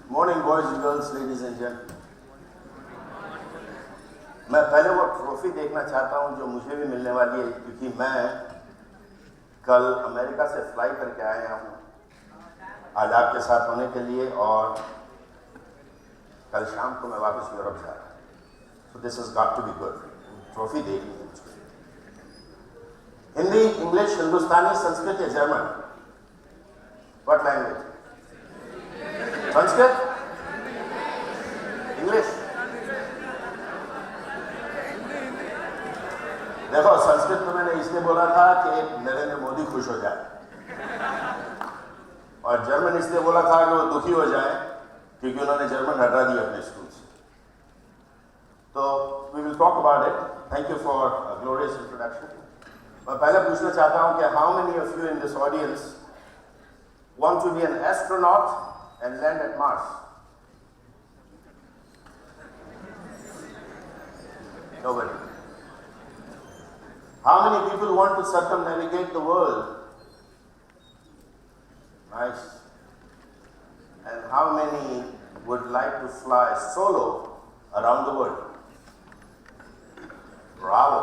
Morning, boys and girls, ladies and gentlemen. मैं पहले वो ट्रॉफी देखना चाहता हूं जो मुझे भी मिलने वाली है, क्योंकि मैं कल अमेरिका से फ्लाई करके आया हूं आज आपके साथ होने के लिए, और कल शाम को मैं वापस यूरोप जा रहा हूं। So this has got to be good. Trophy देखनी है मुझे। हिंदी, इंग्लिश, हिंदुस्तानी, संस्कृत या German? What language? Sanskrit, English? देखो, संस्कृत तो मैंने इसलिए बोला था कि नरेंद्र मोदी खुश हो जाए, और जर्मन इसलिए बोला था कि वो दुखी हो जाए क्योंकि उन्होंने जर्मन हटा दी अपने स्कूल से। तो we will talk about it. Thank you for glorious introduction. मैं पहले पूछना चाहता हूं कि how many of you in this audience want to be an astronaut and land at Mars? Nobody. How many people want to circumnavigate the world? Nice. And how many would like to fly solo around the world? Bravo.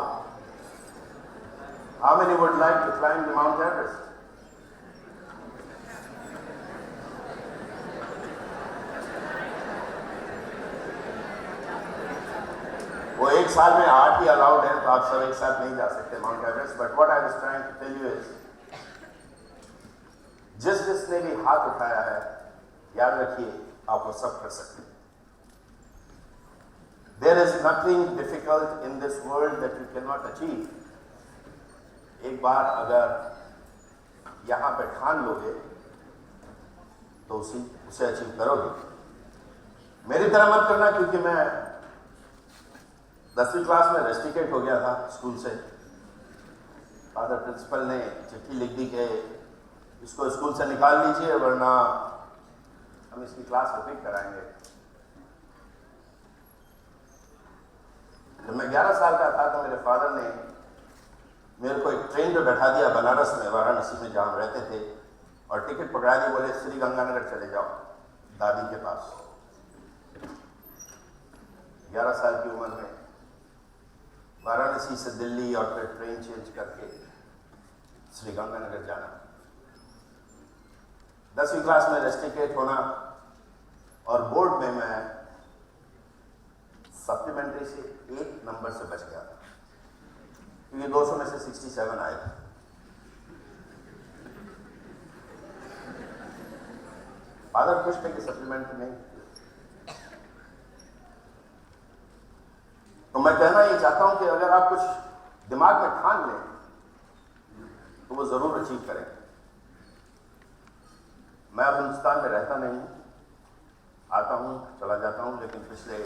How many would like to climb the Mount Everest? वो एक साल में 8 ही allowed है, तो आप सब एक साथ नहीं जा सकते Mount Everest. But what I was trying to tell you is, जिसने भी हाथ उठाया है, याद रखिए आप वो सब कर सकते हैं। There is nothing difficult in this world that you can not achieve. एक बार अगर यहां पे ठान लोगे तो उसे अचीव करोगे। मेरी तरह मत करना, क्योंकि मैं 10वीं क्लास में रेस्टिकेट हो गया था स्कूल से। फादर प्रिंसिपल ने चिट्ठी लिख दी कि इसको स्कूल से निकाल लीजिए, वरना हम इसकी क्लास रिपीट कराएंगे। जब मैं 11 साल का था तो मेरे फादर ने मेरे को एक ट्रेन पे बैठा दिया बनारस में, वाराणसी में जहाँ हम रहते थे, और टिकट पकड़ा दी। बोले श्री गंगानगर चले जाओ दादी के पास। 11 साल की उम्र में वाराणसी से दिल्ली और फिर ट्रेन चेंज करके श्री गंगानगर जाना। 10वीं क्लास में रेस्टिकेट होना, और बोर्ड में मैं सप्लीमेंट्री से 1 नंबर से बच गया था, क्योंकि 200 में से 67 आए थे। फादर खुश थे कि सप्लीमेंट्री नहीं। तो मैं कहना ये चाहता हूं कि अगर आप कुछ दिमाग में ठान लें तो वो जरूर अचीव करें। मैं अब हिंदुस्तान में रहता नहीं, आता हूं चला जाता हूं, लेकिन पिछले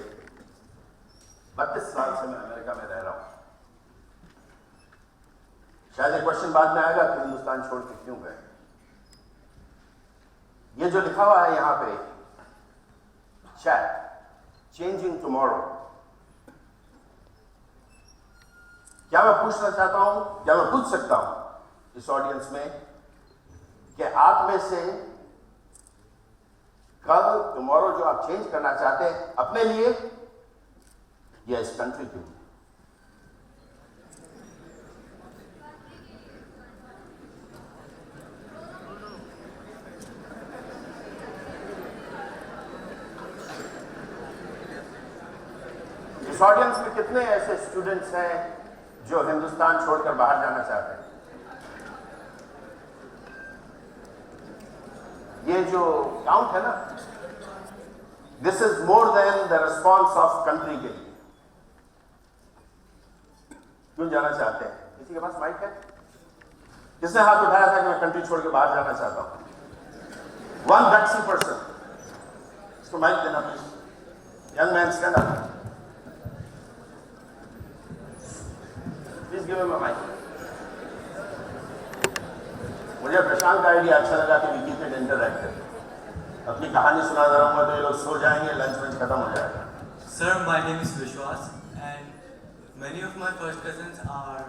32 साल से मैं अमेरिका में रह रहा हूं। शायद एक क्वेश्चन बाद में आएगा कि हिंदुस्तान छोड़ के क्यों गए। ये जो लिखा हुआ है यहां पे, चैट चेंजिंग टुमारो, क्या मैं पूछना चाहता हूं, क्या मैं पूछ सकता हूं इस ऑडियंस में कि आप में से कल टुमारो जो आप चेंज करना चाहते हैं अपने लिए या इस कंट्री के लिए? इस ऑडियंस में कितने ऐसे स्टूडेंट्स हैं जो हिंदुस्तान छोड़कर बाहर जाना चाहते हैं? ये जो काउंट है ना, this is more than the response of country के लिए। क्यों जाना चाहते हैं? किसी के पास माइक है? किसने हाथ उठाया था कि मैं कंट्री छोड़ के बाहर जाना चाहता हूं? One gutsy person. इसको माइक देना please. Young man stand up. Please give him a mic. मुझे प्रशांत का आइडिया अच्छा लगा कि वी कीप इट इंटरैक्टिव। अपनी कहानी सुना दे रहा हूँ तो ये लोग सो जाएंगे, लंच खत्म हो जाएगा। Sir, my name is Vishwas, and many of my first cousins are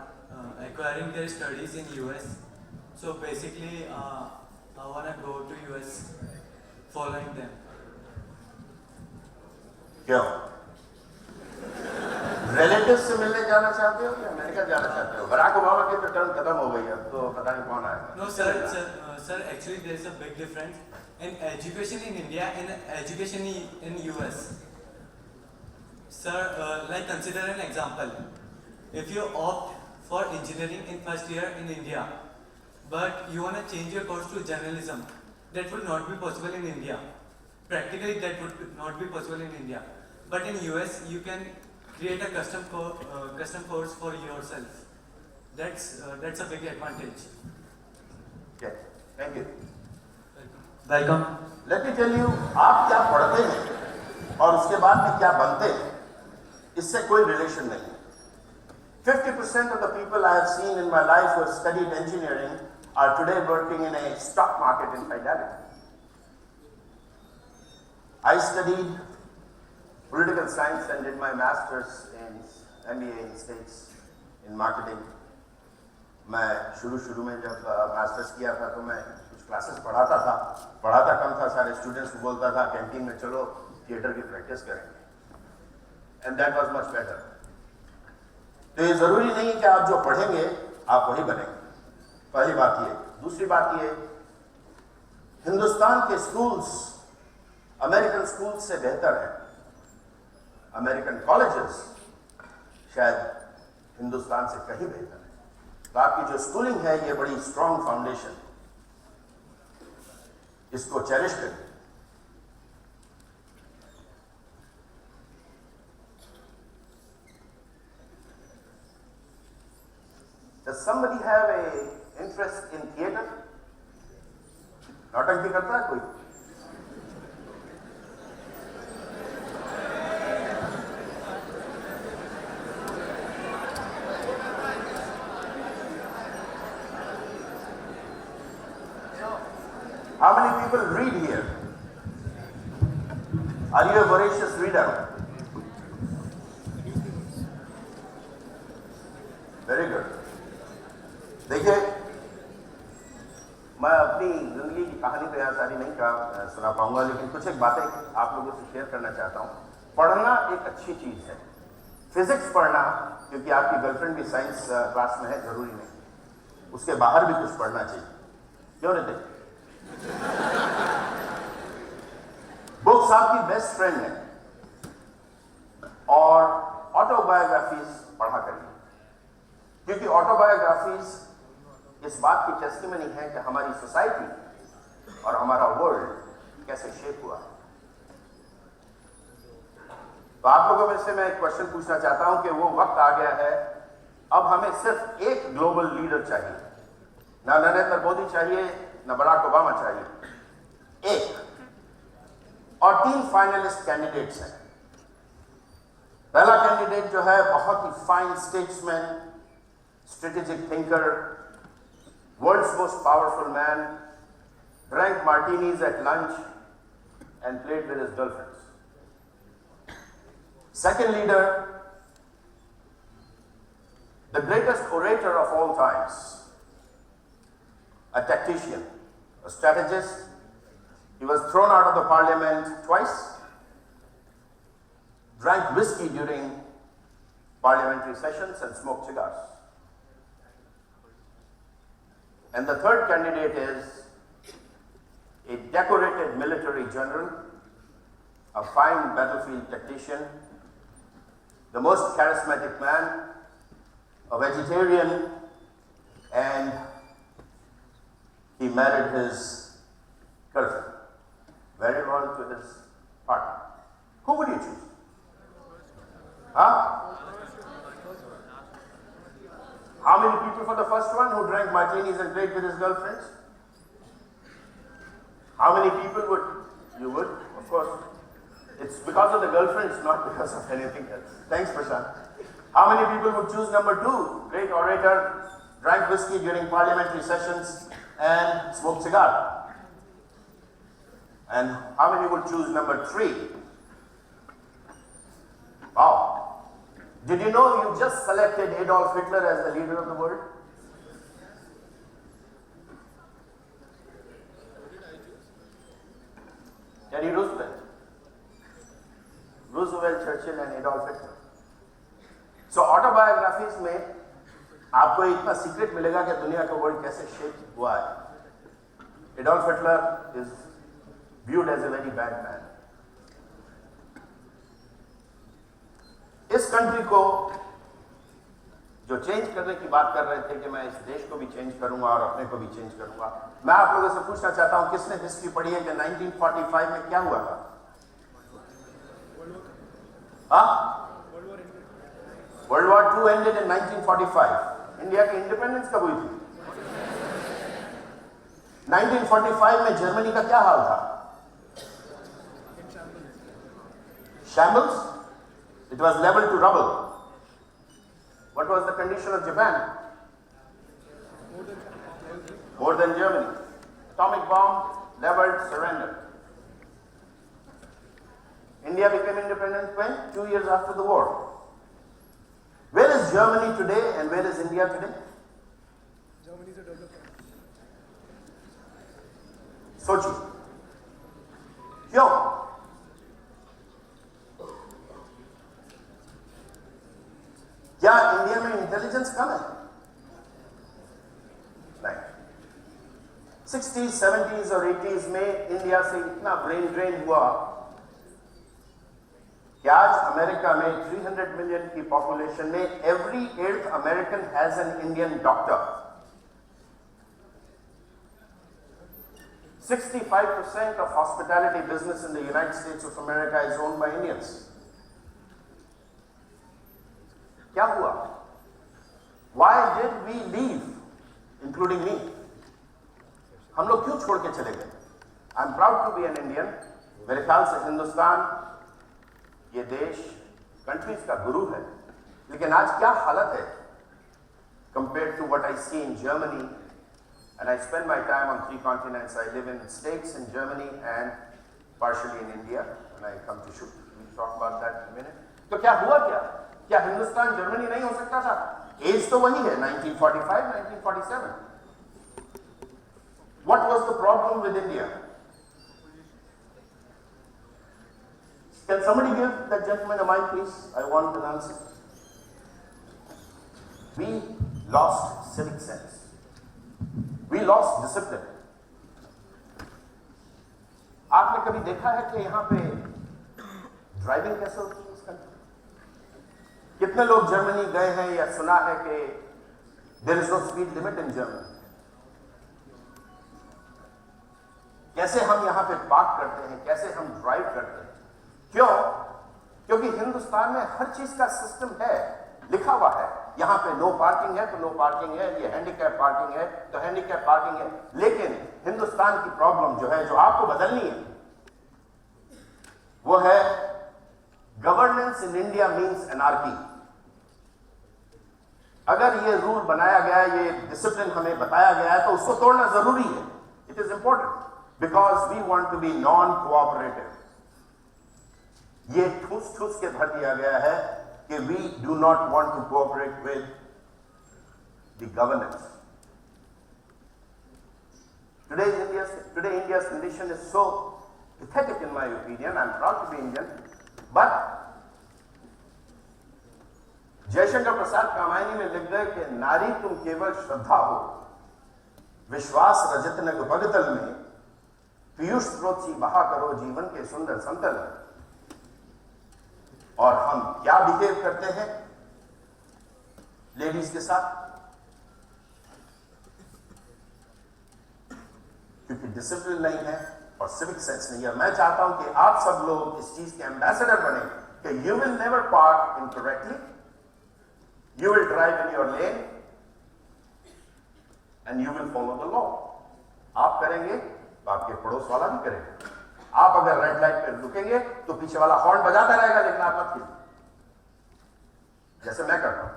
acquiring their studies in US. So basically, I want to go to US following them. क्यों? रिलेटिव से मिलने जाना चाहते हो या अमेरिका जाना चाहते हो? बराक ओबामा की तो टर्म खत्म हो गई, अब तो पता नहीं कौन आएगा। No, sir, actually there is a big difference in education in India and education in US. Sir, like consider an example. If you opt for engineering in first year in India, but you want to change your course to journalism, that would not be possible in India. Practically, that would not be possible in India. But in US, you can create a custom course for yourself. That's a big advantage. Okay, thank you. Welcome. Let me tell you, आप क्या पढ़ते हैं और उसके बाद में क्या बनते हैं, इससे कोई रिलेशन नहीं है। 50% of the people I have seen in my life who have studied engineering are today working in a stock market in Fidelity. I studied political science and did my master's in MBA in States in marketing. मैं शुरू में जब masters किया था तो मैं कुछ classes पढ़ाता कम था, सारे स्टूडेंट्स को बोलता था कैंटीन में चलो थिएटर की प्रैक्टिस करेंगे, and that was much better. तो ये जरूरी नहीं कि आप जो पढ़ेंगे आप वही बनेंगे, पहली बात ये। दूसरी बात ये, हिंदुस्तान के स्कूल्स अमेरिकन स्कूल्स से बेहतर है। अमेरिकन कॉलेजेस शायद हिंदुस्तान से कहीं बेहतर है। तो आपकी जो स्कूलिंग है ये बड़ी स्ट्रॉन्ग फाउंडेशन, इसको चेरिश करिए। Does somebody have a interest in theater? नौटंकी करता है कोई? How many people read here? Are you a voracious reader? Very good. देखिए, मैं अपनी जिंदगी की कहानी तो यहाँ सारी नहीं सुना पाऊंगा, लेकिन कुछ एक बातें आप लोगों से शेयर करना चाहता हूँ। पढ़ना एक अच्छी चीज है। फिजिक्स पढ़ना, क्योंकि आपकी गर्लफ्रेंड भी साइंस क्लास में है, जरूरी नहीं, उसके बाहर भी कुछ पढ़ना चाहिए, क्यों नहीं? बुक्स आपकी बेस्ट फ्रेंड है, और ऑटोबायोग्राफीज पढ़ा करिए, क्योंकि ऑटोबायोग्राफीज इस बात की टेस्टिमनी है कि हमारी सोसाइटी और हमारा वर्ल्ड कैसे शेप हुआ है। तो आप लोगों में से मैं एक क्वेश्चन पूछना चाहता हूं कि वो वक्त आ गया है, अब हमें सिर्फ एक ग्लोबल लीडर चाहिए, ना नरेंद्र मोदी चाहिए, ना बराक ओबामा चाहिए, एक, और 3 फाइनलिस्ट कैंडिडेट्स हैं। पहला कैंडिडेट जो है बहुत ही fine statesman, strategic thinker, world's most powerful man, drank martinis at lunch and played with his girlfriends. Second leader, the greatest orator of all times, a tactician, a strategist. He was thrown out of the parliament twice, drank whiskey during parliamentary sessions and smoked cigars. And the third candidate is a decorated military general, a fine battlefield tactician, the most charismatic man, a vegetarian, and he married his girlfriend, very loyal to his partner. Who would you choose? Huh? How many people for the first one who drank martinis and played with his girlfriends? How many people would? You would? Of course. It's because of the girlfriends, not because of anything else. Thanks, Prashant. How many people would choose number 2? Great orator, drank whiskey during parliamentary sessions and smoked cigar. And how many would choose number 3? Wow. Did you know you just selected Adolf Hitler as the leader of the world? Teddy Roosevelt. Roosevelt Samuel Churchill and Adolf Hitler. So autobiographies में आपको इतना secret मिलेगा कि दुनिया का world कैसे shape हुआ है. Adolf Hitler is viewed as a very bad man. इस कंट्री को जो चेंज करने की बात कर रहे थे कि मैं इस देश को भी चेंज करूंगा और अपने को भी चेंज करूंगा, मैं आप लोगों से पूछना चाहता हूं किसने हिस्ट्री पढ़ी है कि 1945 में क्या हुआ था? World war II ended in 1945. India की इंडिपेंडेंस कब हुई थी? 1945 में जर्मनी का क्या हाल था? Shambles? It was leveled to rubble. What was the condition of Japan? More than Germany. Atomic bomb, leveled, surrendered. India became independent when? 2 years after the war. Where is Germany today and where is India today? Germany is a developed country. सोचिए क्यों? क्या India में intelligence कम है? नहीं. 60s, 70s और 80s में India से इतना ब्रेन ड्रेन हुआ कि आज अमेरिका में 300 मिलियन की पॉपुलेशन में every 8th American has an Indian doctor. 65% of hospitality business in the United States of America is owned by Indians. क्या हुआ? Why did we leave, including me? हम लोग क्यों छोड़ के चले गए? I'm proud to be an Indian. मेरे ख्याल से हिंदुस्तान ये देश कंट्रीज का गुरु है, लेकिन आज क्या हालत है compared to what I see in Germany, and I spend my time on 3 continents. I live in states in Germany and partially in India, and I come to shoot. We'll talk about that in a minute. तो क्या हुआ क्या Hindustan Germany नहीं हो सकता था? As तो वही है, 1945, 1947. What was the problem with India? Can somebody give that gentleman a mic, please? I want an answer. We lost civic sense. We lost discipline. आपने कभी देखा है कि यहाँ पे ड्राइविंग कैसे होती है इस कंट्री? कितने लोग जर्मनी गए हैं या सुना है कि there is no speed limit in Germany? कैसे हम यहां पे पार्क करते हैं, कैसे हम ड्राइव करते हैं? क्यों? क्योंकि हिंदुस्तान में हर चीज का सिस्टम है, लिखा हुआ है. यहां पे नो पार्किंग है तो नो पार्किंग है, ये हैंडीकैप पार्किंग है तो हैंडीकैप पार्किंग है. लेकिन हिंदुस्तान की प्रॉब्लम जो है, जो आपको बदलनी है, वो है governance in India means anarchy. अगर ये रूल बनाया गया, ये डिसिप्लिन हमें बताया गया है, तो उसको तोड़ना जरूरी है. It is important because we want to be non cooperative. ये ठूस ठूस के भर दिया गया है कि we do not want to cooperate with the governance. Today India's condition is so pathetic in my opinion. I'm proud to be Indian, but Jaishankar Prasad Kamayani में लिख गए कि नारी तुम केवल श्रद्धा हो, विश्वास रजत न भगतल में, पीयूष स्रोत सी बहा करो जीवन के सुंदर समतल में. और हम क्या बिहेव करते हैं लेडीज के साथ? क्योंकि डिसिप्लिन नहीं है और सिविक सेंस नहीं है. मैं चाहता हूं कि आप सब लोग इस चीज के एम्बेसडर बने कि you will never park incorrectly, you will drive in your lane and you will follow the law. आप करेंगे तो आपके पड़ोस वाला भी करेगा. आप अगर रेड लाइट पे रुकेंगे तो पीछे वाला हॉर्न बजाता रहेगा, लेकिन आप मत कीजिए, जैसे मैं करता हूं.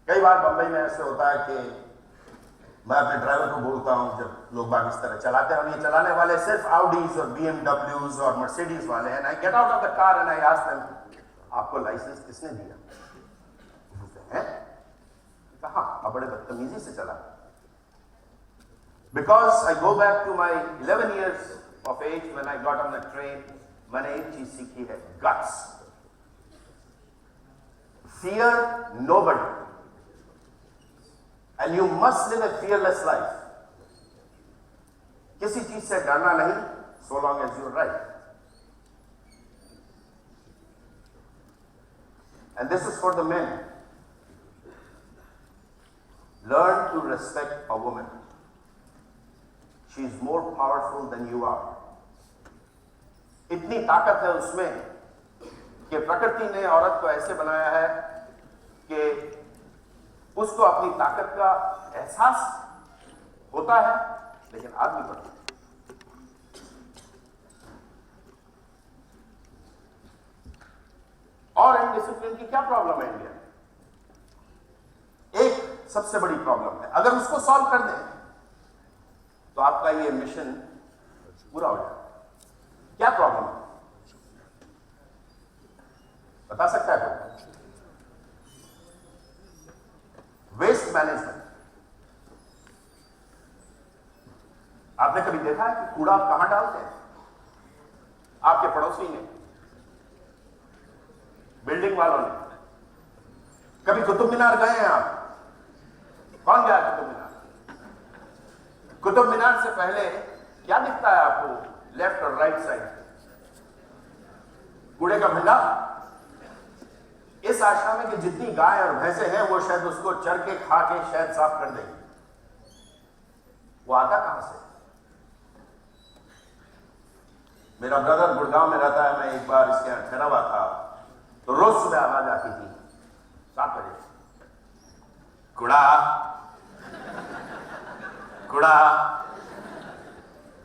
कई बार बंबई में ऐसे होता है कि मैं अपने ड्राइवर को बोलता हूं, जब लोग बाग इस तरह चलाते हैं, और ये चलाने वाले सिर्फ आउडीज और BMWs और मर्सिडीज वाले हैं, I get out of the car and I ask them, आपको लाइसेंस किसने दिया? कहा आप बड़े बदतमीजी से चला. Because I go back to my 11 years of age when I got on the train मैंने एक चीज सीखी है, guts. Fear nobody and you must live A fearless life. किसी चीज से डरना नहीं, so long as you're right. And this is for the men. Learn to respect a woman. She is more powerful than you are. इतनी ताकत है उसमें कि प्रकृति ने औरत को ऐसे बनाया है कि उसको अपनी ताकत का एहसास होता है, लेकिन आदमी पर नहीं। और इनडिसिप्लिन की क्या प्रॉब्लम है इंडिया में? एक सबसे बड़ी प्रॉब्लम है, अगर उसको सॉल्व कर दें तो आपका ये मिशन पूरा हो जाएगा। क्या प्रॉब्लम है बता सकता है कोई? Waste management. आपने कभी देखा है कि कूड़ा आप कहां डालते हैं? आपके पड़ोसी ने, बिल्डिंग वालों ने। कभी कुतुब मीनार गए हैं आप? कौन गया कुतुब मीनार? कुतुब मीनार से पहले क्या दिखता है आपको लेफ्ट और राइट साइड? कूड़े का भंडार। इस आशा में कि जितनी गाय और भैंसे हैं वो शायद उसको चर के खा के शायद साफ कर देंगे। वो आता कहां से? मेरा ब्रदर गुड़गांव में रहता है, मैं एक बार इसके यहां ठहरा हुआ था तो रोज सुबह आवाज आती थी 7 बजे, कूड़ा कूड़ा।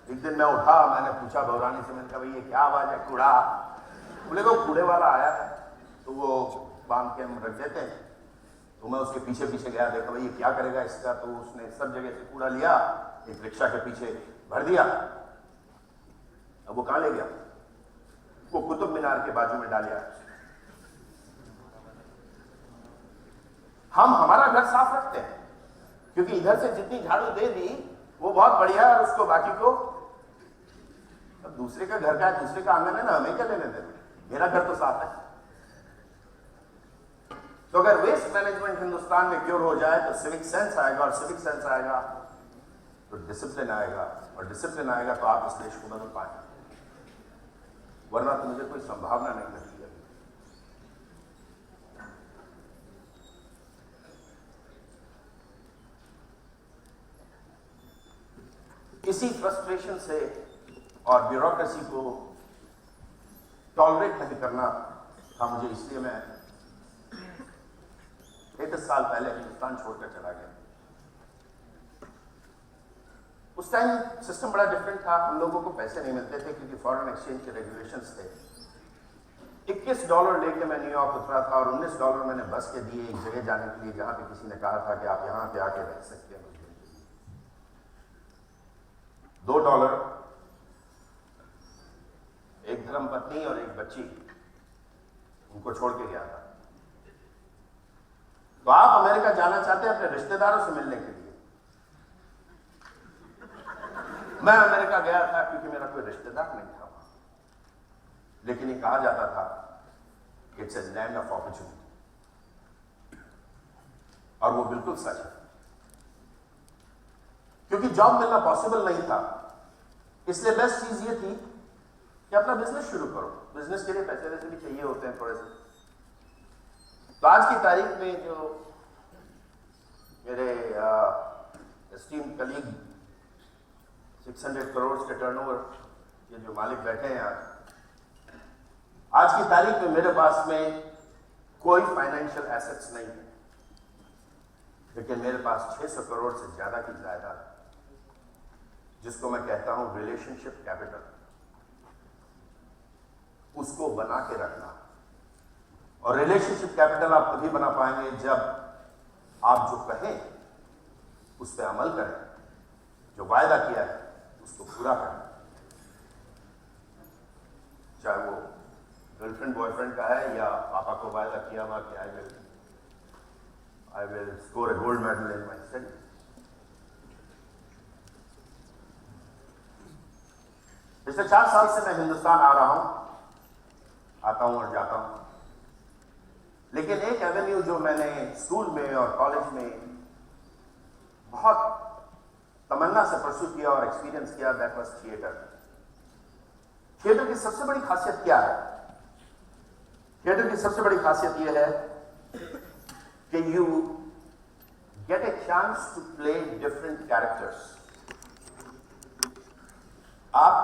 एक दिन मैं उठा, मैंने पूछा बौरानी से, मैंने कहा भाई ये क्या आवाज है? कूड़ा। बोले को कूड़े वाला आया है तो वो बांध के हम रख देते हैं। तो मैं उसके पीछे पीछे गया, देखा भाई ये क्या करेगा इसका। तो उसने सब जगह से कूड़ा लिया, एक रिक्शा के पीछे भर दिया। अब वो कहां ले गया? वो कुतुब मीनार के बाजू में डाल दिया। हम हमारा घर साफ रखते हैं क्योंकि इधर से जितनी झाड़ू दे दी वो बहुत बढ़िया है, और उसको बाकी को अब दूसरे का घर का है, दूसरे का आंगन है ना, हमें क्या लेने देना? मेरा घर तो साफ है। तो अगर वेस्ट मैनेजमेंट हिंदुस्तान में क्योर हो जाए तो सिविक सेंस आएगा, और सिविक सेंस आएगा तो डिसिप्लिन आएगा, और डिसिप्लिन आएगा तो आप इस देश को बदल पाएंगे। वरना तो मुझे कोई संभावना नहीं लगती है। इसी फ्रस्ट्रेशन से और ब्यूरोक्रेसी को टॉलरेट नहीं करना था मुझे, इसलिए मैं 31 साल पहले हिंदुस्तान छोड़कर चला गया। उस टाइम सिस्टम बड़ा डिफरेंट था, हम लोगों को पैसे नहीं मिलते थे क्योंकि फॉरेन एक्सचेंज के रेगुलेशंस थे। $21 लेके मैं न्यूयॉर्क उतरा था और $19 मैंने बस के दिए एक जगह जाने के लिए जहां पे किसी ने कहा था कि आप यहां पे आके रह सकते हैं। $2 एक धर्मपत्नी और एक बच्ची, उनको छोड़ के गया था। तो आप अमेरिका जाना चाहते हैं अपने रिश्तेदारों से मिलने के लिए। मैं अमेरिका गया था क्योंकि मेरा कोई रिश्तेदार नहीं था वहां, लेकिन ये कहा जाता था it's a land of opportunity, और वो बिल्कुल सच है क्योंकि जॉब मिलना पॉसिबल नहीं था। इसलिए बेस्ट चीज ये थी कि अपना बिजनेस शुरू करो। बिजनेस के लिए पैसे वैसे भी चाहिए होते हैं थोड़े से। तो आज की तारीख में जो मेरे एस्टीम कलीग 600 करोड़ के टर्नओवर के जो मालिक बैठे हैं आज की तारीख में मेरे पास में कोई फाइनेंशियल एसेट्स नहीं है, लेकिन मेरे पास 600 करोड़ से ज्यादा की जायदाद, जिसको मैं कहता हूं रिलेशनशिप कैपिटल। उसको बना के रखना, और रिलेशनशिप कैपिटल आप तभी बना पाएंगे जब आप जो कहें उस पर अमल करें, जो वायदा किया है उसको पूरा करें। चाहे वो गर्लफ्रेंड बॉयफ्रेंड का है या पापा को वायदा किया हुआ कि I will score A gold medal in my study. पिछले 4 साल से मैं हिंदुस्तान आ रहा हूं आता हूँ और जाता हूँ, लेकिन एक एवेन्यू जो मैंने स्कूल में और कॉलेज में बहुत तमन्ना से परस्यू किया और एक्सपीरियंस किया, दैट वाज थिएटर। थिएटर की सबसे बड़ी खासियत क्या है? थिएटर की सबसे बड़ी खासियत यह है कि you get a chance to play different characters. आप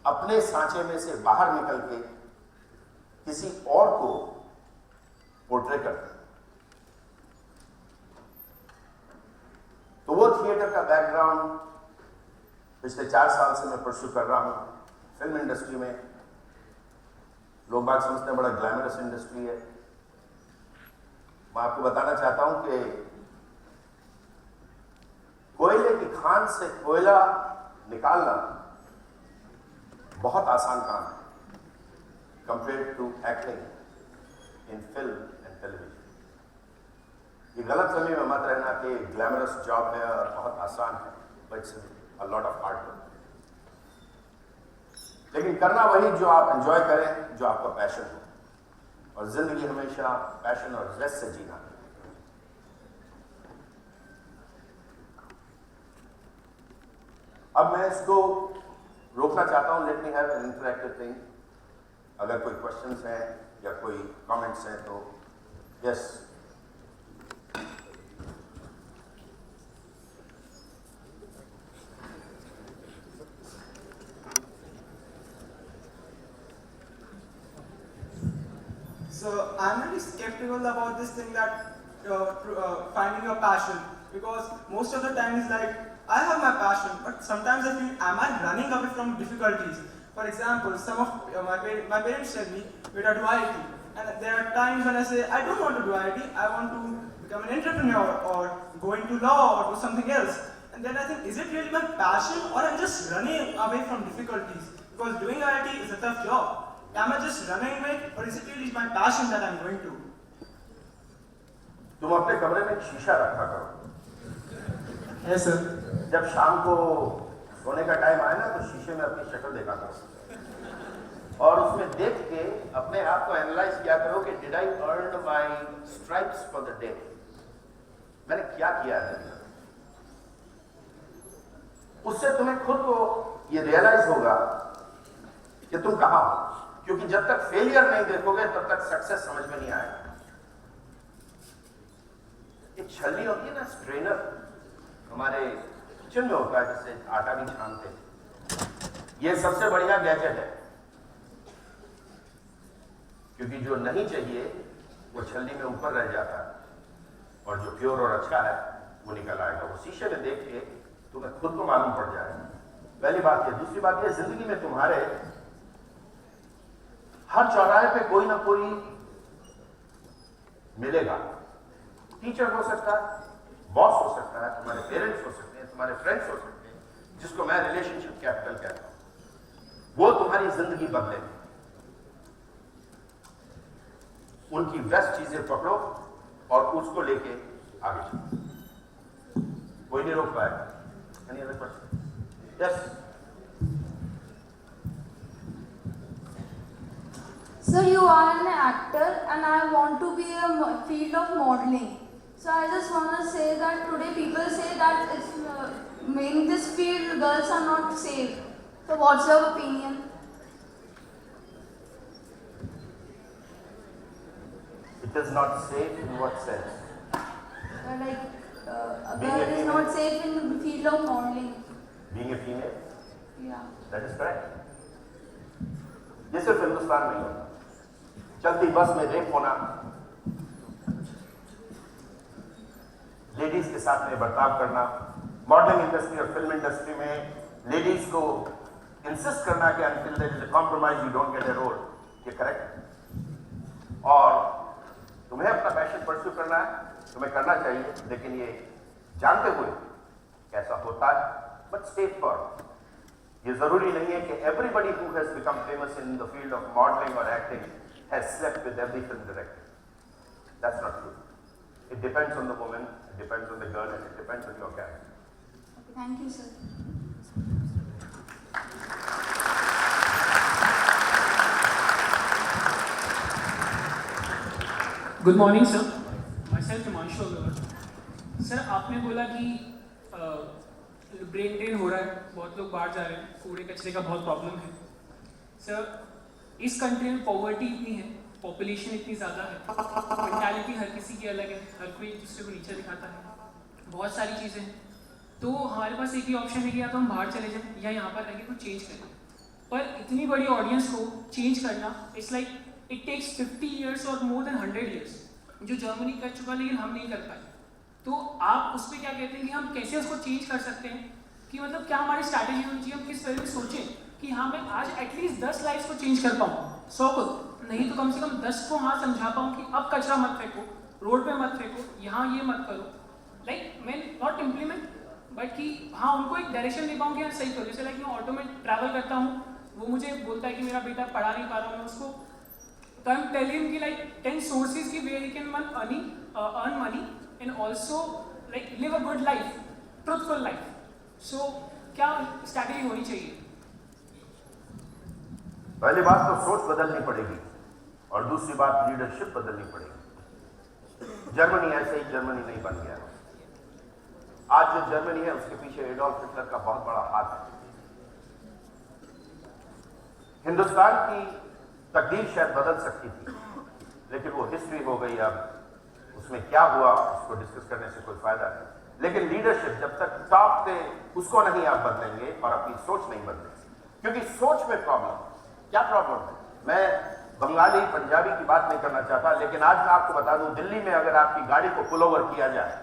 अपने सांचे में से बाहर निकल के किसी और को पोर्ट्रे करते हैं। तो वो थिएटर का बैकग्राउंड पिछले 4 साल से मैं परस्यू कर रहा हूं। फिल्म इंडस्ट्री में लोग बात समझते हैं बड़ा ग्लैमरस इंडस्ट्री है। मैं आपको बताना चाहता हूं कि कोयले की खान से कोयला निकालना बहुत आसान काम है compare to acting in film and television. ये गलत फहमी में मत रहना कि ग्लैमरस जॉब है और बहुत आसान है, but it's a lot of hard work. लेकिन करना वही जो आप एंजॉय करें, जो आपका पैशन हो, और जिंदगी हमेशा पैशन और जेस्ट से जीना। अब मैं इसको रोकना चाहता हूं। Let me have an interactive thing. अगर कोई क्वेश्चंस हैं या कोई कमेंट्स हैं तो yes. So I'm really skeptical about this thing that finding your passion, because most of the time it's like I have my passion, but sometimes I feel, am I running away from difficulties? For example, some of my parents tell me, "Beta, do IIT," and there are times when I say I don't want to do IIT, I want to become an entrepreneur or go into law or do something else. And then I think, is it really my passion, or I'm just running away from difficulties? Because doing IIT is a tough job. Am I just running away, or is it really my passion that I'm going to? तुम अपने कमरे में एक शीशा रखा करो। Yes, sir. जब शाम को सोने का टाइम आए ना, तो शीशे में अपनी शक्ल देखा करो और उसमें देख के अपने आप को एनालाइज किया करो कि did I earn my stripes for the day. मैंने क्या किया है। उससे तुम्हें खुद को ये रियलाइज होगा कि तुम कहां हो, क्योंकि जब तक फेलियर नहीं देखोगे तब तक सक्सेस समझ में नहीं आएगा। एक छलनी होती है ना, स्ट्रेनर, हमारे किचन में होता है, जिससे आटा भी छानते हैं। ये सबसे बढ़िया गैजेट है, क्योंकि जो नहीं चाहिए वो छलनी में ऊपर रह जाता है और जो प्योर और अच्छा है वो निकल आएगा। वो शीशे में देख के तुम्हें खुद को मालूम पड़ जाएगा। पहली बात ये। दूसरी बात ये, जिंदगी में तुम्हारे हर चौराहे पे कोई ना कोई मिलेगा। टीचर हो सकता है, बॉस हो सकता है, तुम्हारे पेरेंट्स हो सकते हैं, तुम्हारे फ्रेंड्स हो सकते हैं, जिसको मैं रिलेशनशिप कैपिटल कहता हूं। वो तुम्हारी जिंदगी बदले। उनकी बेस्ट चीजें पकड़ो और उसको लेके आगे चलो। कोई नहीं रोक पाएगा। Any other question? Yes. So you are an actor and I want to be a field of modeling. So I just want to say that today people say that it's, in this field girls are not safe. So what's your opinion? It is not safe in what sense? A Being a girl is female? not safe in the field of modeling. Being a female? Yeah. That is correct. ये सिर्फ हिंदुस्तान में होता। चलती बस में rape होना, ladies के साथ में बर्ताव करना, मॉडलिंग इंडस्ट्री और फिल्म इंडस्ट्री में लेडीज को इंसिस्ट करना कि until there is a compromise you don't get a role, ये करेक्ट। और तुम्हें अपना पैशन परस्यू करना है, तुम्हें करना चाहिए, लेकिन ये जानते हुए कैसा होता है, बट स्टे फर्म। ये जरूरी नहीं है कि everybody who has become famous in the field of modeling or acting has slept with every film director. That's not true. It depends on the woman, it depends on the girl, and it depends on your character. Okay, thank you, sir. Good morning sir, myself Himanshu Agarwal. Sir आपने बोला कि brain drain हो रहा है, बहुत लोग बाहर जा रहे हैं, कूड़े कचरे का बहुत प्रॉब्लम है। सर इस कंट्री में पॉवर्टी इतनी है, पॉपुलेशन इतनी ज़्यादा है, मेंटालिटी हर किसी की अलग है, हर कोई एक दूसरे को नीचे दिखाता है, बहुत सारी चीज़ें हैं। तो हमारे पास एक ही ऑप्शन है कि या तो हम बाहर चले जाएं या यहाँ पर रह के कुछ चेंज करें। पर इतनी बड़ी ऑडियंस को चेंज करना it's like it takes 50 years और मोर देन 100 ईयर्स, जो जर्मनी कर चुका लेकिन हम नहीं कर पाए। तो आप उस पर क्या कहते हैं कि हम कैसे उसको चेंज कर सकते हैं, कि मतलब क्या हमारी स्ट्रैटेजी होनी चाहिए, हम किस तरह से सोचें कि हाँ मैं आज एटलीस्ट 10 लाइफ्स को चेंज कर पाऊँ, 100 को नहीं तो कम से कम 10 को हाँ समझा पाऊँ कि अब कचरा मत फेंको, रोड पे मत फेंको, यहाँ ये मत करो, लाइक मैं नॉट इम्प्लीमेंट बट कि हाँ उनको एक डायरेक्शन दे पाऊँ कि यार सही करो। जैसे लाइक मैं ऑटो में ट्रैवल करता हूँ, वो मुझे बोलता है कि मेरा बेटा पढ़ा नहीं पा रहा हूँ, मैं उसको तो आई एम टेलिंग कि लाइक 10 सोर्सेज की way he can earn money and also like live a good life, truthful life. So क्या स्ट्रैटेजी होनी चाहिए? पहली बात तो सोच बदलनी पड़ेगी और दूसरी बात लीडरशिप बदलनी पड़ेगी। जर्मनी ऐसे ही जर्मनी नहीं बन गया। आज जो जर्मनी है उसके पीछे एडोल्फ हिटलर का बहुत बड़ा हाथ है। हिंदुस्तान की तकदीर शायद बदल सकती थी, लेकिन वो हिस्ट्री हो गई। अब उसमें क्या हुआ उसको डिस्कस करने से कोई फायदा नहीं। लेकिन लीडरशिप जब तक टॉप पे उसको नहीं आप बदलेंगे और अपनी सोच नहीं बदलेंगे, क्योंकि सोच में प्रॉब्लम। क्या प्रॉब्लम है? मैं बंगाली पंजाबी की बात नहीं करना चाहता, लेकिन आज मैं आपको बता दूं, दिल्ली में अगर आपकी गाड़ी को पुल ओवर किया जाए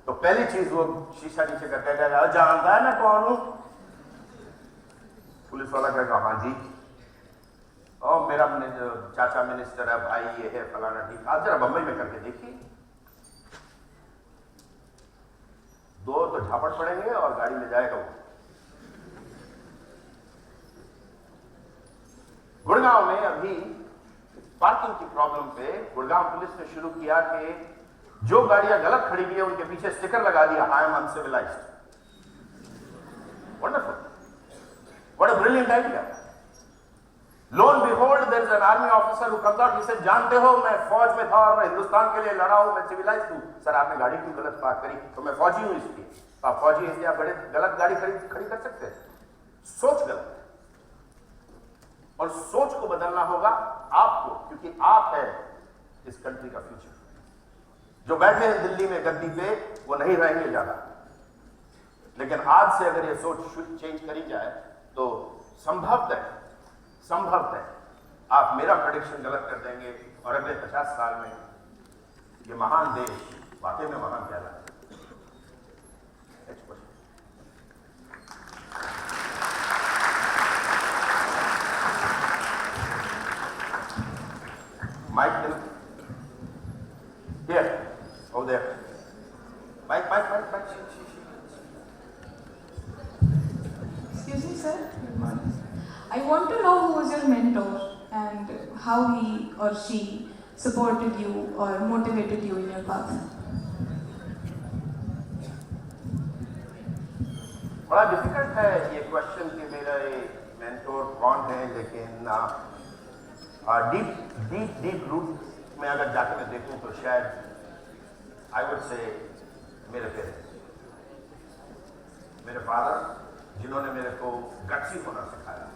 तो पहली चीज वो शीशा नीचे करके कहेगा जानता है मैं कौन हूं? पुलिस वाला कहेगा हाँ जी, और मेरा चाचा मिनिस्टर है, भाई ये है, फलाना ठीक। आप जरा बंबई में करके देखिए, 2 तो झापड़ पड़ेंगे और गाड़ी ले जाएगा वो। गुड़गांव में अभी पार्किंग की प्रॉब्लम पे गुड़गांव पुलिस ने शुरू किया कि जो गाड़ियां गलत खड़ी हुई है उनके पीछे स्टिकर लगा दिया, I am uncivilised. Wonderful, what a brilliant idea. Lo and behold, there is an army officer who comes out, he said, जानते हो मैं फौज में था और मैं हिंदुस्तान के लिए लड़ा हूं, मैं सिविलाइज्ड हूं। सर आपने गाड़ी क्यों गलत पार्क करी? तो मैं फौजी हूं इसलिए। आप फौजी हैं इसलिए आप गलत गाड़ी खड़ी कर सकते हैं? सोच गलत है और सोच को बदलना होगा आपको, क्योंकि आप है इस कंट्री का फ्यूचर। जो बैठे हैं दिल्ली में गद्दी पे वो नहीं रहेंगे ज्यादा, लेकिन आज से अगर ये सोच चेंज करी जाए तो संभवतः आप मेरा प्रेडिक्शन गलत कर देंगे और अगले 50 साल में ये महान देश वाकई में महान कहलाएगा। Mike, here, over there. Mike. Excuse me, sir. I want to know who was your mentor and how he or she supported you or motivated you in your path. बड़ा डिफिकल्ट है ये क्वेश्चन कि मेरा mentor कौन है, लेकिन deep root में अगर जाके मैं देखूं तो शायद आई वुड से मेरे पेरेंट्स, मेरे फादर, जिन्होंने मेरे को गट्सी होना सिखाया,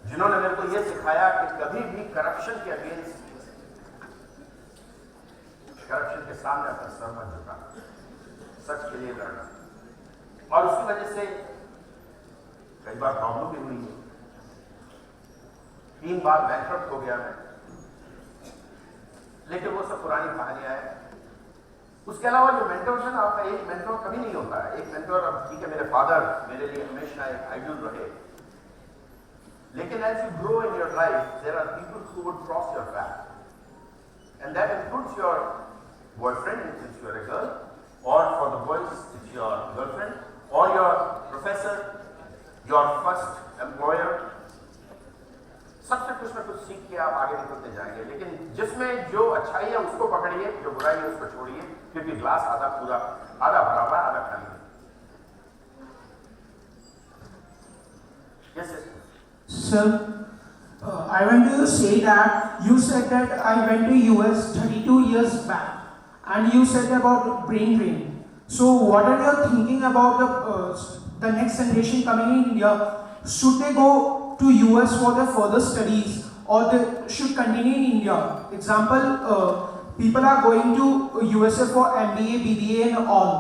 जिन्होंने मेरे को यह सिखाया कि कभी भी करप्शन के अगेंस्ट, करप्शन के सामने अपना सर मत झुकाना, सच के लिए लड़ना। और उसकी वजह से कई बार प्रॉब्लम भी हुई है। 3 बार बैंकरप्ट हो गया मैं, लेकिन वो सब पुरानी कहानियां हैं। उसके अलावा जो मेंटोर है ना, आपका एक मेंटोर कभी नहीं होता है। एक मेंटोर, अब ठीक है मेरे फादर मेरे लिए हमेशा एक आइडल रहे, लेकिन as you grow in your life, there are people who would cross your path, and that includes your boyfriend if you are a girl, or for the boys it's your girlfriend, or your professor, your first employer. सबसे कुछ ना कुछ सीख के आप आगे निकलते जाएंगे, लेकिन जिसमें जो अच्छाई है उसको पकड़िए, जो बुराई है उसको छोड़िए, क्योंकि ग्लास आधा पूरा, आधा भरा हुआ है, आधा खाली है। Sir, I want to say that you said that I went to US 32 years back, and you said about brain drain. So what are you thinking about the next generation coming in India? Should they go to US for their further studies, or they should continue in India? Example, people are going to USA for MBA, BBA and all.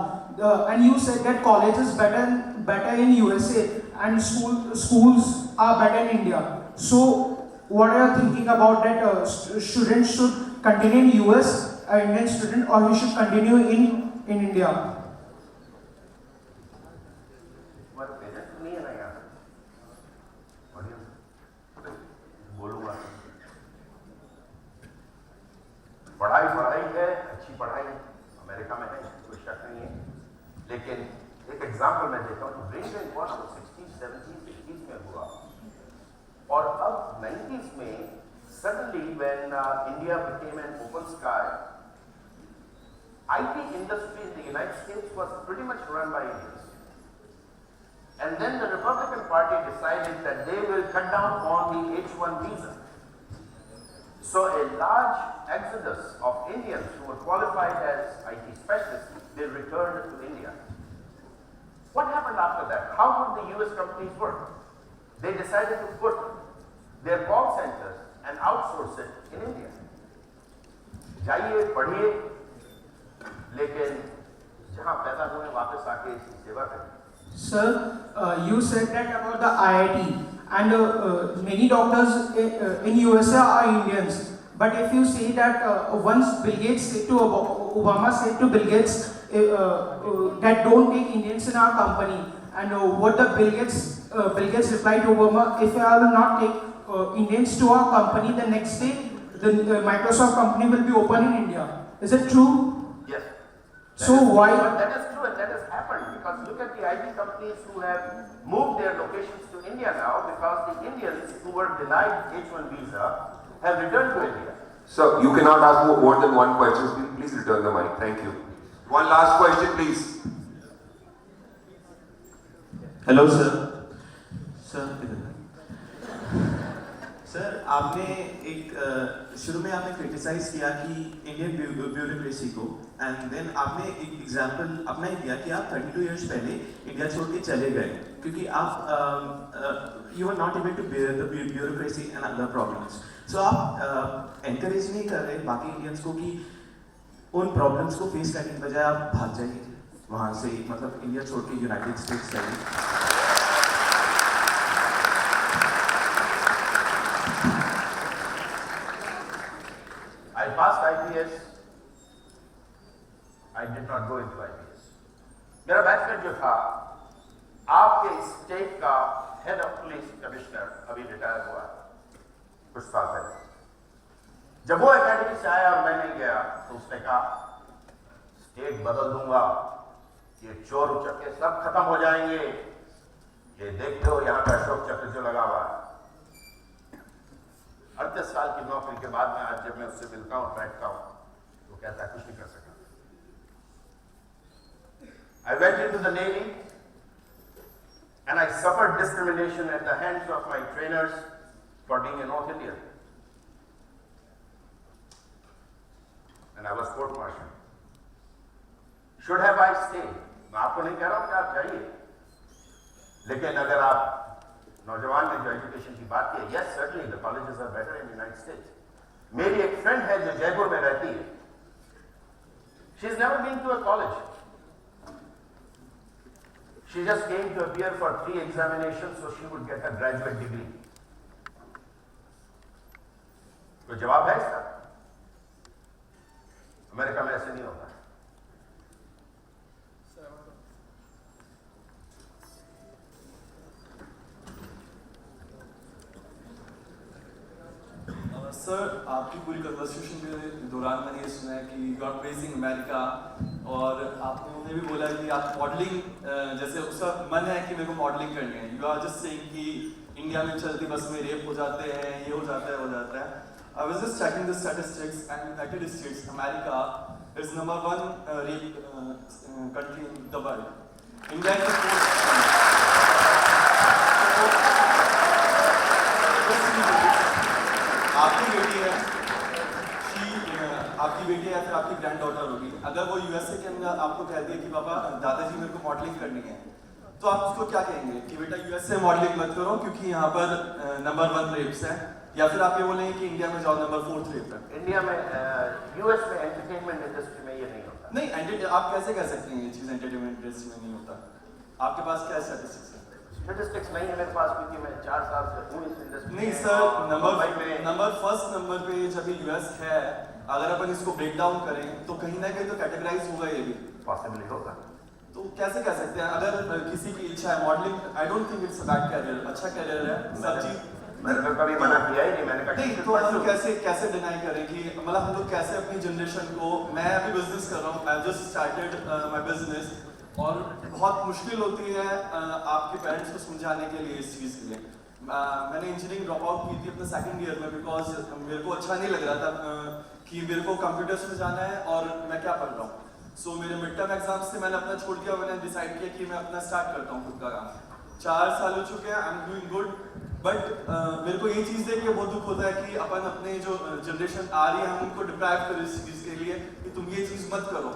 And you said that college is better in USA and schools are better in India. So what are you thinking about that? Students should continue in US, Indian student, or he should continue in India? तुम्हारे parents नहीं है ना यहाँ audience बोलूँगा पढ़ाई है अच्छी पढ़ाई अमेरिका में है कोई शक नहीं है लेकिन एक एग्जाम्पल मैं देता हूँ ब्रेन ड्रेन हुआ तो 60s 70s 80s में हुआ और अब 90s में suddenly when India became an open sky, IT industry in the United States was pretty much run by Indians. And then the Republican Party decided that they will cut down on the H-1 visa. So a large exodus of Indians who were qualified as IT specialists, they returned to India. What happened after that? How would the US companies work? They decided to put their call centers and outsource it in India. जाइए पढ़िए लेकिन जहाँ पैदा हुए वापस आके इसकी सेवा करें. Sir, you said that about the IIT, and many doctors in USA are Indians. But if you say that once Bill Gates said to Obama said to Bill Gates that don't take Indians in our company, and what the Bill Gates replied to Obama, if I will not take Indians to our company, the next day the Microsoft company will be open in India. Is it true? Yes. So why? But that is true and that has happened because look at the IT companies who have moved their locations to India now because the Indians who were denied H-1 visa have returned to India. So you cannot ask more than one question. Please return the mic. Thank you. One last question, please. Hello sir. Sir आपने एक शुरू में आपने criticise किया कि Indian bureaucracy को and then आपने एक एग्जांपल अपना ही दिया कि आप 32 इयर्स पहले इंडिया छोड़ के चले गए क्योंकि आप you are not able to bear the bureaucracy and other problems. So आप एनकरेज नहीं कर रहे बाकी इंडियंस को कि उन प्रॉब्लम्स को फेस करने की बजाय आप भाग जाइए वहाँ से, मतलब इंडिया छोड़ के यूनाइटेड स्टेट्स जाइए. I passed IPS. I did not go into IPS. मेरा बैचलर जो था आपके स्टेट का हेड ऑफ पुलिस कमिश्नर अभी रिटायर हुआ कुछ साल पहले. जब वो एकेडमी से आया और मैं नहीं गया तो उसने कहा स्टेट बदल दूंगा, ये चोर उचक्के सब खत्म हो जाएंगे, ये देख लो यहाँ पे अशोक चक्र जो लगा हुआ है. 38 साल की नौकरी के बाद में आज जब मैं उससे मिलता हूँ बैठता हूँ तो कहता है कुछ नहीं कर सका. I went into the Navy and I suffered discrimination at the hands of my trainers for being a North Indian. And I was court-martialed. Should have I stayed? मैं आपको नहीं कह रहा हूँ कि आप जाइए, लेकिन अगर आप नौजवान ने जो एजुकेशन की बात की, yes certainly the colleges are better in the United States. मेरी एक फ्रेंड है जो जयपुर में रहती है. She has never been to a college. She just came to appear for 3 examinations so she would get a graduate degree. कोई जवाब है इसका? अमेरिका में ऐसे नहीं होता. सर आपकी पूरी कन्वर्सेशन के दौरान मैंने ये सुना है कि यू आर प्रेजिंग अमेरिका और आपने भी बोला कि आप मॉडलिंग जैसे उसका मन है कि मेरे को मॉडलिंग करनी है. यू आर जस्ट सेइंग कि इंडिया में चलती बस में रेप हो जाते हैं, ये हो जाता है, वो जाता है. I was just checking the statistics and United states America is number 1 rape country in the world. India is the 4th. आपकी ग्रैंड डॉटर होगी, अगर वो यूएसए के अंदर आपको कहती है कि पापा दादाजी मेरे को मॉडलिंग करनी है, तो आप उसको क्या कहेंगे कि बेटा यूएसए मॉडलिंग मत करो क्योंकि यहाँ पर नंबर 1 रेप्स है, या फिर आप ये बोलेंगे कि इंडिया में जाओ नंबर 4 रेप है? इंडिया में यूएस में एंटरटेनमेंट इंडस्ट्री में ये नहीं होता। नहीं, आप कैसे कह सकते हैं ये चीज़ एंटरटेनमेंट इंडस्ट्री में नहीं होता? आपके पास क्या स्टैटिस्टिक्स है? स्टैटिस्टिक्स नहीं है मेरे पास क्योंकि मैं 4 साल से हूँ इस इंडस्ट्री में। नहीं सर, फर्स्ट नंबर पे जब यूएस है, अगर अपन इसको ब्रेक डाउन करें तो कहीं ना कहीं तो कैटेगराइज होगा ये भी। पॉसिबली होगा। तो कैसे कह सकते हैं अगर किसी की इच्छा है modelling, I don't think it's a bad career, अच्छा कैरियर है सब चीज। मैंने तो कभी मना किया ही नहीं, मैंने कहा नहीं, तो हम कैसे डिनाई करें कि मतलब हम लोग कैसे अपनी जनरेशन को, मैं अभी बिजनेस कर रहा हूँ, I just started my business, और बहुत मुश्किल होती है आपके पेरेंट्स को समझाने के लिए इस चीज़ के लिए। मैंने इंजीनियरिंग ड्रॉप आउट की थी अपने सेकंड ईयर में बिकॉज मेरे को अच्छा नहीं लग रहा था कि मेरे को कंप्यूटर्स में जाना है और मैं क्या पढ़ रहा हूँ। सो मेरे मिड टर्म एग्जाम्स से मैंने अपना छोड़ दिया, मैंने डिसाइड किया कि मैं अपना स्टार्ट करता हूँ खुद का काम। 4 साल हो चुके हैं, I am doing good, but मेरे को ये चीज़ देख के बहुत दुख होता है कि अपन अपने जो जनरेशन आ रही है हम उनको डिप्राइव करें इस चीज़ के लिए कि तुम ये चीज़ मत करो।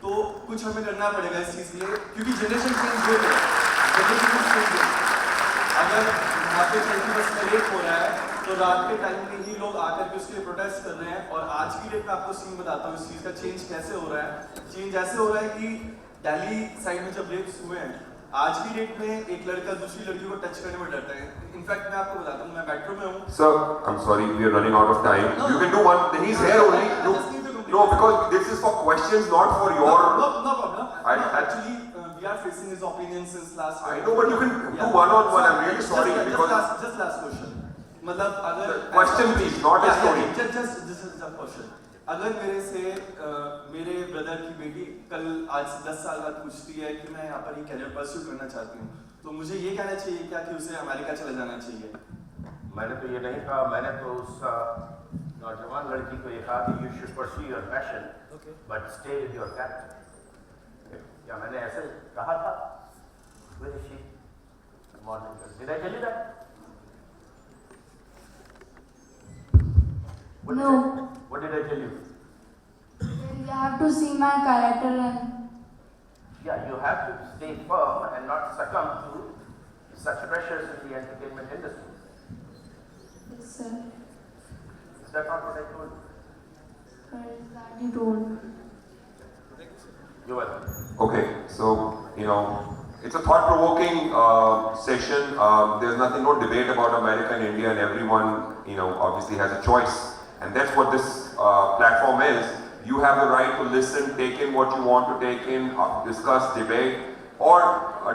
तो कुछ हमें करना पड़ेगा इस चीज़ के लिए क्योंकि जनरेशन चेंज हो रही है। अगर यहाँ पे 20% रेप हो रहा है तो रात के टाइम में ही लोग आकर के उसके लिए प्रोटेस्ट कर रहे हैं, और आज की डेट में आपको सीन बताता हूँ इस चीज़ का चेंज कैसे हो रहा है। चेंज ऐसे हो रहा है कि दिल्ली साइड में जब रेप्स हुए हैं, आज की डेट में एक लड़का दूसरी लड़की को टच करने में डरता है। इनफैक्ट मैं आपको बताता हूँ, मैं मेट्रो में हूँ। Sir, I'm sorry, we are running out of time. You can do one. He's here only. No, because this is for questions, not for your. No problem. Actually, we are facing his opinion since last. I know, but you can do one-on-one. I'm really sorry because. Just last question. मतलब अगर. Question please, not a story. Just this is the question. अगर मेरे से मेरे brother की बेटी कल आज 10 साल बाद पूछती है कि मैं यहाँ पर ये कैरियर परस्यू करना चाहती हूँ, तो मुझे ये कहना चाहिए क्या कि उसे अमेरिका चले जाना चाहिए? मैंने तो ये नहीं कहा, मैंने तो उस नौजवान लड़की को ये कहा कि you should pursue your passion but stay with your family. क्या मैंने ऐसे कहा था? Where is she? Morning. Did I tell you that? What did I tell you? You have to see my character and. Yeah, you have to stay firm and not succumb to such pressures in the entertainment industry. Yes, sir. Is that not what I told you? Sir, is that you told. You're welcome. Okay, so it's a thought-provoking session. There's no debate about America and India, and everyone obviously has a choice, and that's what this platform is. You have the right to listen, take in what you want to take in, discuss, debate, or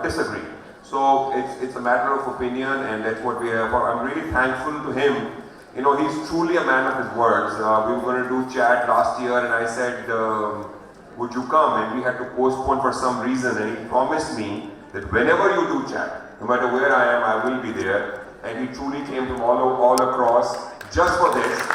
disagree. So it's a matter of opinion, and that's what we have. I'm really thankful to him. He's truly a man of his words. We were going to do chat last year, and I said, would you come? And we had to postpone for some reason, and he promised me that whenever you do chat, no matter where I am, I will be there. And he truly came from all across just for this.